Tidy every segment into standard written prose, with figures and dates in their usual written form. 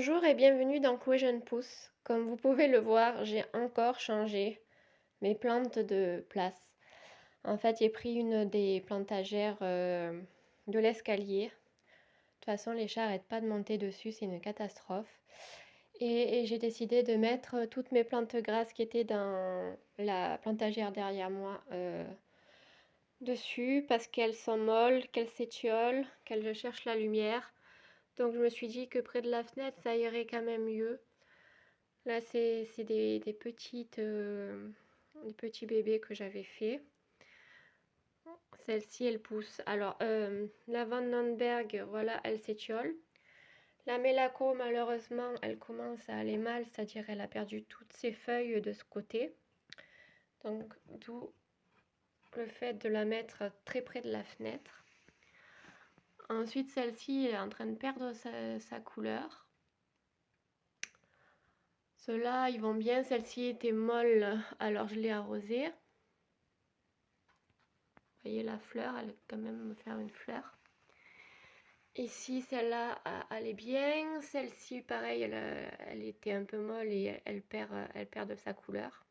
Bonjour et bienvenue dans Où je pousse. Comme vous pouvez le voir, j'ai encore changé mes plantes de place. En fait, j'ai pris une des plantagères de l'escalier. De toute façon, les chats n'arrêtent pas de monter dessus, c'est une catastrophe. Et j'ai décidé de mettre toutes mes plantes grasses qui étaient dans la plantagère derrière moi dessus parce qu'elles sont molles, qu'elles s'étiolent, qu'elles cherchent la lumière. Donc je me suis dit que près de la fenêtre, ça irait quand même mieux. Là, c'est des petits bébés que j'avais fait. Celle-ci, elle pousse. Alors, la Van Nonberg, voilà, elle s'étiole. La Mélako, malheureusement, elle commence à aller mal, c'est-à-dire elle a perdu toutes ses feuilles de ce côté. Donc, d'où le fait de la mettre très près de la fenêtre. Ensuite, celle-ci est en train de perdre sa couleur. Ceux-là, ils vont bien. Celle-ci était molle, alors je l'ai arrosée. Vous voyez la fleur, elle va quand même me faire une fleur. Ici, celle-là, elle est bien. Celle-ci, pareil, elle était un peu molle et elle perd de sa couleur.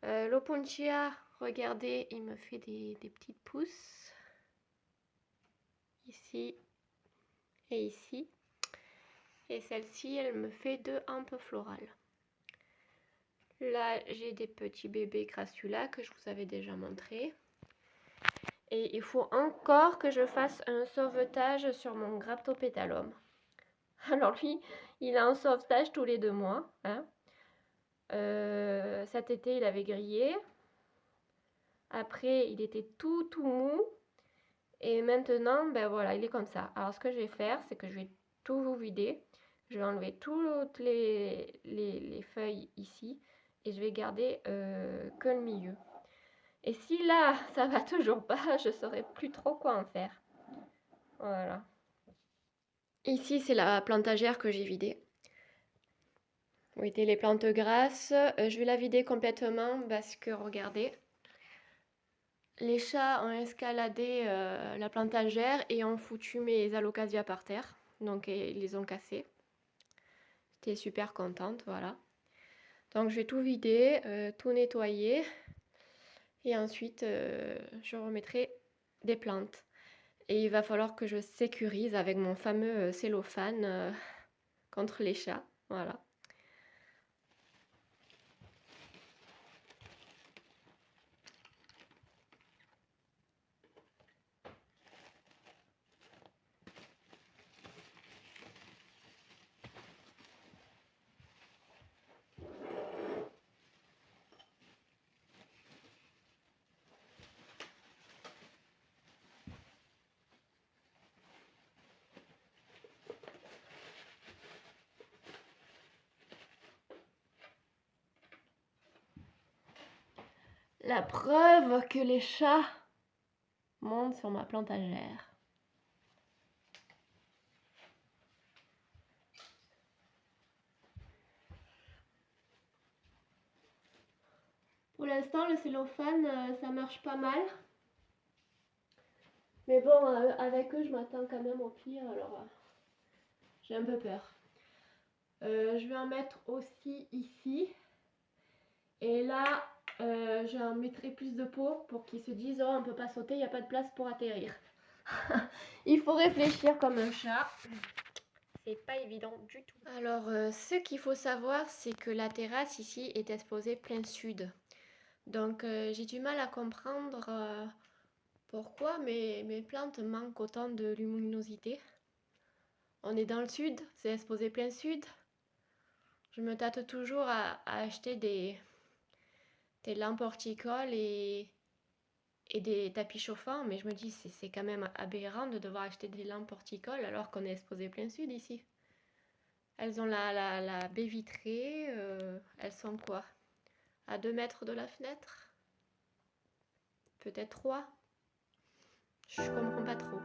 L'Opuntia, regardez, il me fait des petites pousses. Ici et ici. Et celle-ci, elle me fait deux hampes florales. Là, j'ai des petits bébés crassula que je vous avais déjà montré. Et il faut encore que je fasse un sauvetage sur mon Graptopétalum. Alors lui, il a un sauvetage tous les 2 mois. Hein. Cet été, il avait grillé. Après, il était tout mou. Et maintenant, ben voilà, il est comme ça. Alors ce que je vais faire, c'est que je vais tout vider. Je vais enlever toutes les feuilles ici. Et je vais garder que le milieu. Et si là, ça va toujours pas, je ne saurais plus trop quoi en faire. Voilà. Ici, c'est la plantagère que j'ai vidée. Vous voyez les plantes grasses. Je vais la vider complètement parce que, regardez, les chats ont escaladé la plantagère et ont foutu mes alocasias par terre. Donc, ils les ont cassées. J'étais super contente, voilà. Donc, je vais tout vider, tout nettoyer. Et ensuite, je remettrai des plantes. Et il va falloir que je sécurise avec mon fameux cellophane contre les chats. Voilà. La preuve que les chats montent sur ma plantagère. Pour l'instant, le cellophane, ça marche pas mal. Mais bon, avec eux, je m'attends quand même au pire, alors j'ai un peu peur. Je vais en mettre aussi ici. Et là, j'en mettrai plus de pots pour qu'ils se disent « Oh, on ne peut pas sauter, il n'y a pas de place pour atterrir. » Il faut réfléchir comme un chat. C'est pas évident du tout. Alors, ce qu'il faut savoir, c'est que la terrasse ici est exposée plein sud. Donc, j'ai du mal à comprendre pourquoi mes plantes manquent autant de luminosité. On est dans le sud, c'est exposé plein sud. Je me tâte toujours à acheter des lampes horticoles et des tapis chauffants, mais je me dis c'est quand même aberrant de devoir acheter des lampes horticoles alors qu'on est exposé plein sud ici. Elles ont la baie vitrée, elles sont quoi? À 2 mètres de la fenêtre? Peut-être 3? Je comprends pas trop.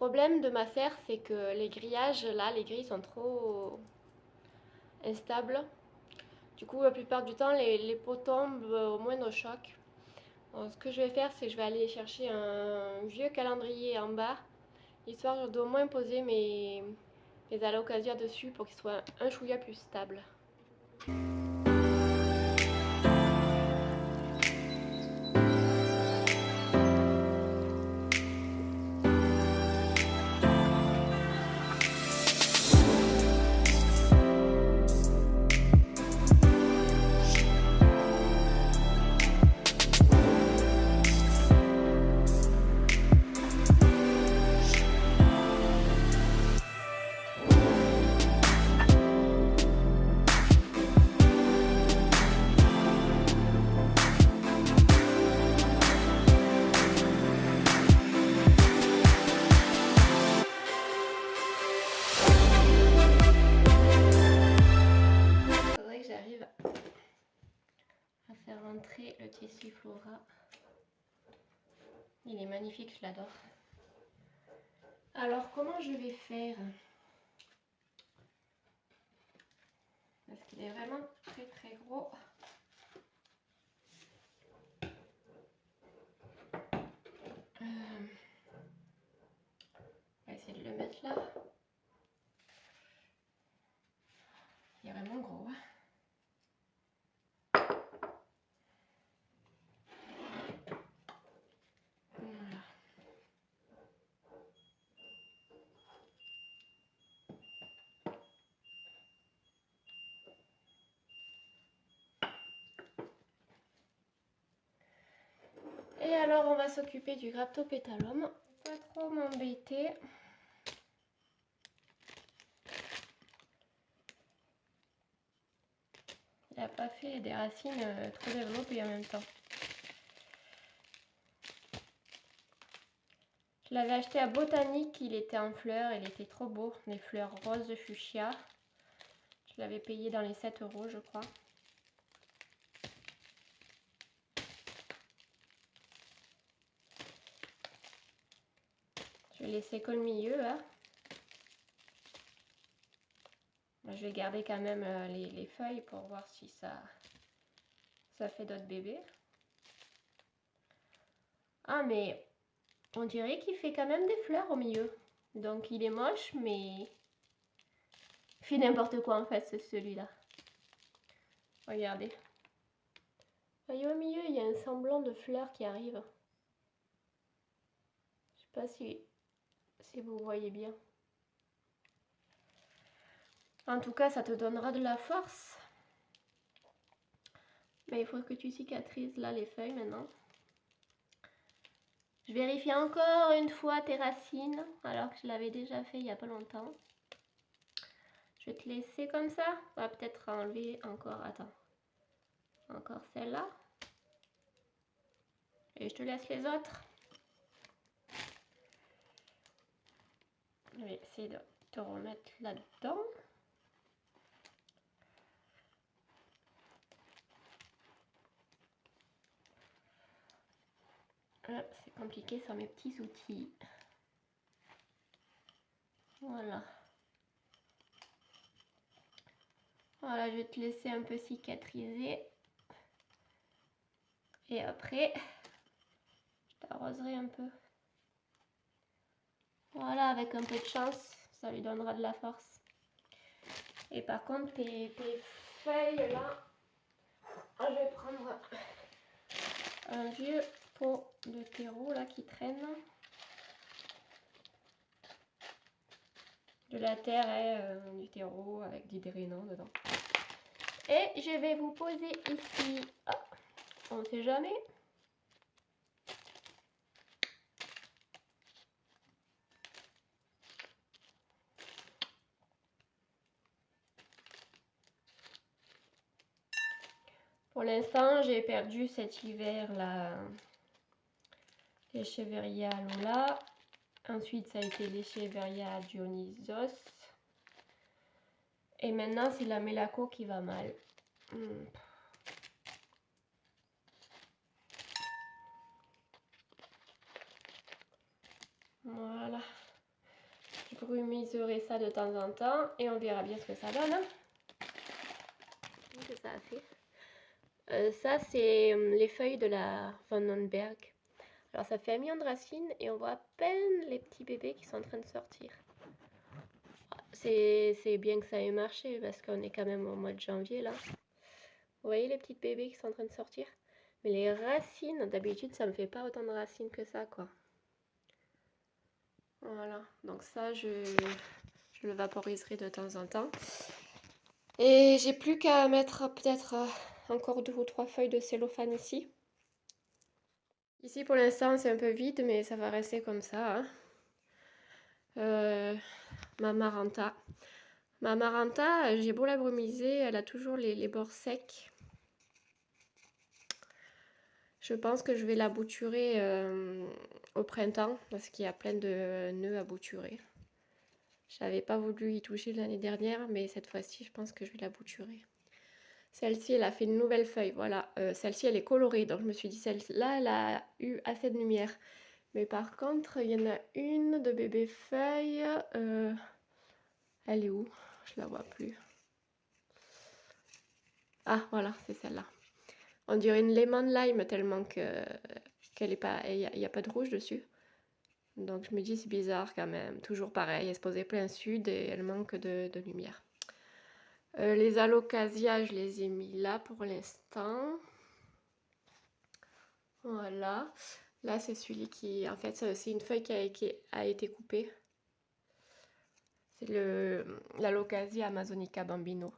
problème de ma serre, c'est que les grillages, là, les grilles sont trop instables. Du coup, la plupart du temps, les pots tombent au moindre choc. Donc, ce que je vais faire, c'est que je vais aller chercher un vieux calendrier en bas, histoire d'au moins poser mes alocasias dessus pour qu'ils soient un chouïa plus stables. Rentrer le tissu Flora. Il est magnifique, je l'adore. Alors comment je vais faire? Parce qu'il est vraiment très très gros. On va essayer de le mettre là. Il est vraiment gros. Hein. Et alors on va s'occuper du Graptopétalum. Pas trop m'embêter. Il n'a pas fait des racines trop développées en même temps. Je l'avais acheté à Botanique, il était en fleurs, il était trop beau. Des fleurs roses de fuchsia. Je l'avais payé dans les 7 € je crois. Je vais laisser que le milieu. Hein. Je vais garder quand même les feuilles pour voir si ça fait d'autres bébés. Ah mais on dirait qu'il fait quand même des fleurs au milieu. Donc il est moche mais il fait n'importe quoi en fait celui-là. Regardez. Vous voyez au milieu il y a un semblant de fleurs qui arrive. Je sais pas si vous voyez bien. En tout cas, ça te donnera de la force. Mais il faut que tu cicatrises là les feuilles maintenant. Je vérifie encore une fois tes racines, alors que je l'avais déjà fait il n'y a pas longtemps. Je vais te laisser comme ça. On va peut-être enlever encore, attends, encore celle-là. Et je te laisse les autres. Je vais essayer de te remettre là-dedans. C'est compliqué sans mes petits outils. Voilà. Voilà, je vais te laisser un peu cicatriser. Et après, je t'arroserai un peu. Voilà, avec un peu de chance, ça lui donnera de la force. Et par contre, tes feuilles là, je vais prendre un vieux pot de terreau là qui traîne. De la terre et du terreau avec des drainants dedans. Et je vais vous poser ici. Oh, on ne sait jamais. Pour l'instant, j'ai perdu cet hiver là l'Echeveria Lola. Ensuite, ça a été l'Echeveria Dionysos. Et maintenant, c'est la Melaco qui va mal. Voilà. serai ça de temps en temps et on verra bien ce que ça donne. Hein. Que ça a fait. Ça, c'est les feuilles de la Vandenberg. Alors, ça fait 1 million de racines et on voit à peine les petits bébés qui sont en train de sortir. C'est bien que ça ait marché parce qu'on est quand même au mois de janvier là. Vous voyez les petits bébés qui sont en train de sortir? Mais les racines, d'habitude, ça me fait pas autant de racines que ça, quoi. Voilà, donc ça, je le vaporiserai de temps en temps. Et j'ai plus qu'à mettre peut-être encore 2 ou 3 feuilles de cellophane ici. Ici, pour l'instant, c'est un peu vide, mais ça va rester comme ça. Hein. Ma Maranta. Ma Maranta, j'ai beau la brumiser, elle a toujours les bords secs. Je pense que je vais la bouturer au printemps parce qu'il y a plein de nœuds à bouturer. J'avais pas voulu y toucher l'année dernière, mais cette fois-ci, je pense que je vais la bouturer. Celle-ci, elle a fait une nouvelle feuille. Voilà, celle-ci, elle est colorée. Donc, je me suis dit, celle-là, elle a eu assez de lumière. Mais par contre, il y en a une de bébé feuille. Elle est où? Je la vois plus. Ah, voilà, c'est celle-là. On dirait une lemon lime tellement qu'elle est pas, il n'y a pas de rouge dessus. Donc je me dis c'est bizarre quand même. Toujours pareil, elle se posait plein sud et elle manque de lumière. Les alocasias, je les ai mis là pour l'instant. Voilà. Là c'est celui qui, en fait c'est une feuille qui a été coupée. C'est l'alocasia amazonica bambino.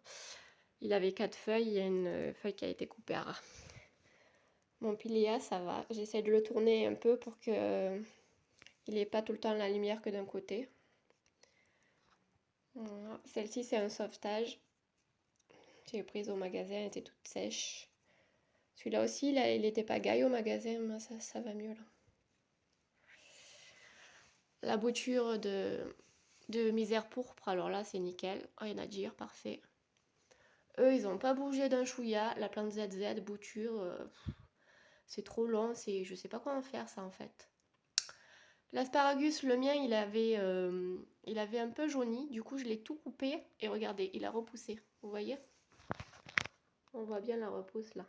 Il avait 4 feuilles, il y a une feuille qui a été coupée à ras. Mon piléa, ça va. J'essaie de le tourner un peu pour que il n'ait pas tout le temps la lumière que d'un côté. Voilà. Celle-ci, c'est un sauvetage. J'ai prise au magasin, elle était toute sèche. Celui-là aussi, là, il n'était pas gaillé au magasin, mais ça va mieux là. La bouture de misère pourpre, alors là, c'est nickel. Rien à dire, parfait. Eux, ils n'ont pas bougé d'un chouïa. La plante ZZ, bouture, c'est trop long. Je sais pas quoi en faire, ça, en fait. L'asparagus, le mien, il avait un peu jauni. Du coup, je l'ai tout coupé. Et regardez, il a repoussé. Vous voyez? On voit bien la repousse, là.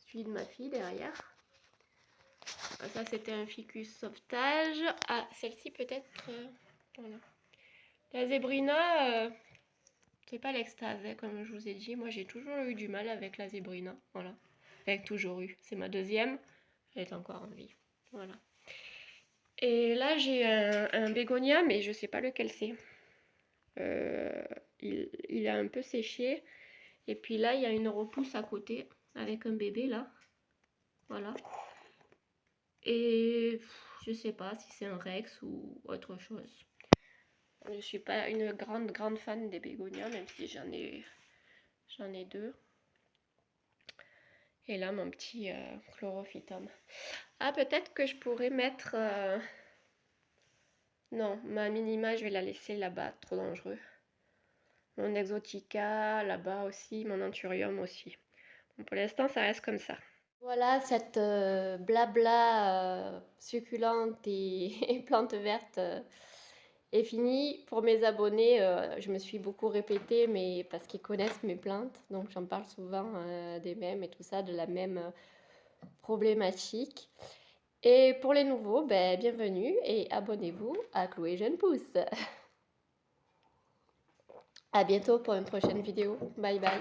Celui de ma fille, derrière. Ça, c'était un ficus sauvetage. Ah, celle-ci, peut-être... voilà. La zébrina... c'est pas l'extase, hein, comme je vous ai dit. Moi, j'ai toujours eu du mal avec la zébrina. Voilà. Avec toujours eu. C'est ma deuxième. Elle est encore en vie. Voilà. Et là, j'ai un bégonia, mais je sais pas lequel c'est. Il a un peu séché. Et puis là, il y a une repousse à côté, avec un bébé, là. Voilà. Et je sais pas si c'est un Rex ou autre chose. Je suis pas une grande fan des bégonias, même si j'en ai 2. Et là, mon petit chlorophytum. Ah, peut-être que je pourrais mettre... Non, ma minima, je vais la laisser là-bas, trop dangereux. Mon exotica, là-bas aussi, mon anthurium aussi. Bon, pour l'instant, ça reste comme ça. Voilà, cette blabla succulente et plante verte est finie. Pour mes abonnés, je me suis beaucoup répétée, mais parce qu'ils connaissent mes plantes, donc j'en parle souvent des mêmes et tout ça, de la même problématique. Et pour les nouveaux, ben, bienvenue et abonnez-vous à Chloé Jeune Pousse. À bientôt pour une prochaine vidéo. Bye bye.